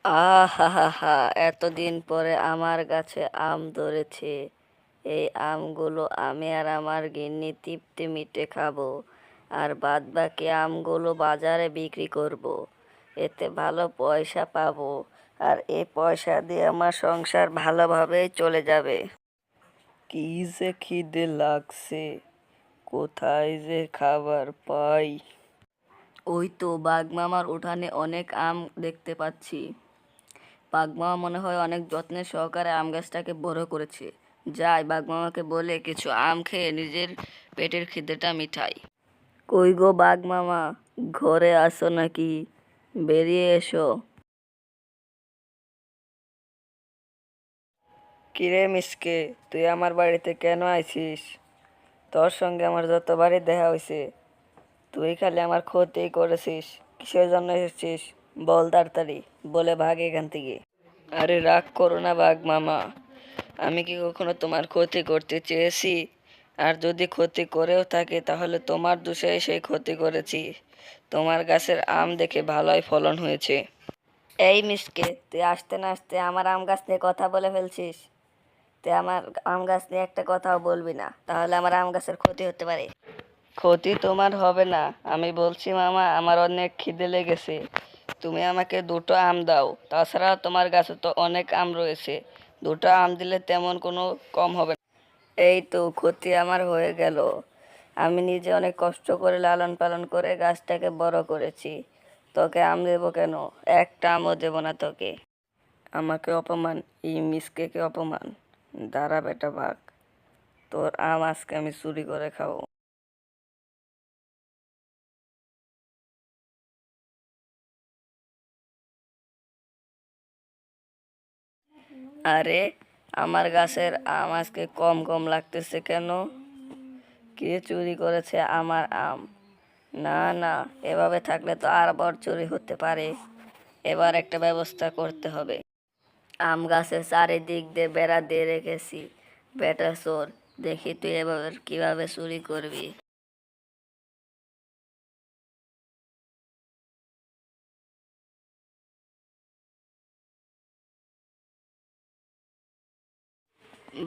আহা! এতদিন পরে আমার গাছে আম ধরেছে। এই আমগুলো আমি আর আমার গিন্নি তৃপ্তি মিটে খাবো। আর বাদবাকি আমগুলো বাজারে বিক্রি করব। এতে ভালো পয়সা পাবো। আর এই পয়সা দিয়ে আমার সংসার ভালোভাবেই চলে যাবে। কি যে খিদে লাগছে, কোথায় যে খাবার পাই। ওই তো বাঘ মামার উঠানে অনেক আম দেখতে পাচ্ছি। বাঘমামা মনে হয় অনেক যত্নের সহকারে আম গাছটাকে বড় করেছে। যাই বাঘমামাকে বলে কিছু আম খেয়ে নিজের পেটের খিদেটা মিটাই। কই গো বাঘমামা, ঘরে আসো নাকি? বেরিয়ে এসো। কিরে মিসকে, তুই আমার বাড়িতে কেন আইছিস? তোর সঙ্গে আমার যতবারই দেখা হয়েছে তুই খালি আমার ক্ষতি করেছিস। কিসের জন্য এসেছিস বল তাড়াতাড়ি, বলে ভাগ এখান থেকে। আরে রাগ করো না বাঘ মামা, আমি কি কখনো তোমার ক্ষতি করতে চেয়েছি? আর যদি ক্ষতি করেও থাকে তাহলে তোমার দোষে সেই ক্ষতি করেছি। তোমার গাছের আম দেখে ভালোই ফলন হয়েছে। এই মিসকে, তুই আসতে না আসতে আমার আম গাছ নিয়ে কথা বলে ফেলছিস। তুই আমার আম গাছ নিয়ে একটা কথাও বলবি না, তাহলে আমার আম গাছের ক্ষতি হতে পারে। ক্ষতি তোমার হবে না, আমি বলছি মামা আমার অনেক খিদে লেগেছে। তুমি আমাকে দুটো আম দাও, তাছাড়া তোমার গাছে তো অনেক আম রয়েছে। দুটো আম দিলে তেমন কোনো কম হবে না। এই তো ক্ষতি আমার হয়ে গেল। আমি নিজে অনেক কষ্ট করে লালন পালন করে গাছটাকে বড় করেছি। তোকে আম দেবো কেন? একটা আমও দেবো না তোকে। আমাকে অপমান, এই মিসকেকে অপমান। দাঁড়া বেটা বাঘ, তোর আম আজকে আমি চুরি করে খাবো। আরে আমার গাছের আম আজকে কম কম লাগতেছে কেন? কে চুরি করেছে আমার আম? না না, এভাবে থাকলে তো আর বড় চুরি হতে পারে। এবার একটা ব্যবস্থা করতে হবে। আম গাছের চারিদিক দিয়ে বেড়া দিয়ে রেখেছি। বেটা চোর, দেখি তুই এবার কিভাবে চুরি করবি।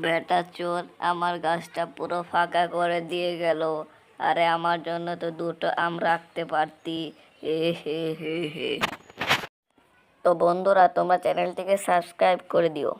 বেটা চোর আমার গাছটা পুরো ফাঁকা করে দিয়ে গেল। আরে আমার জন্য তো দুটো আম রাখতে পারতি। হে। তো বন্ধুরা, তোমরা চ্যানেলটিকে সাবস্ক্রাইব করে দিও।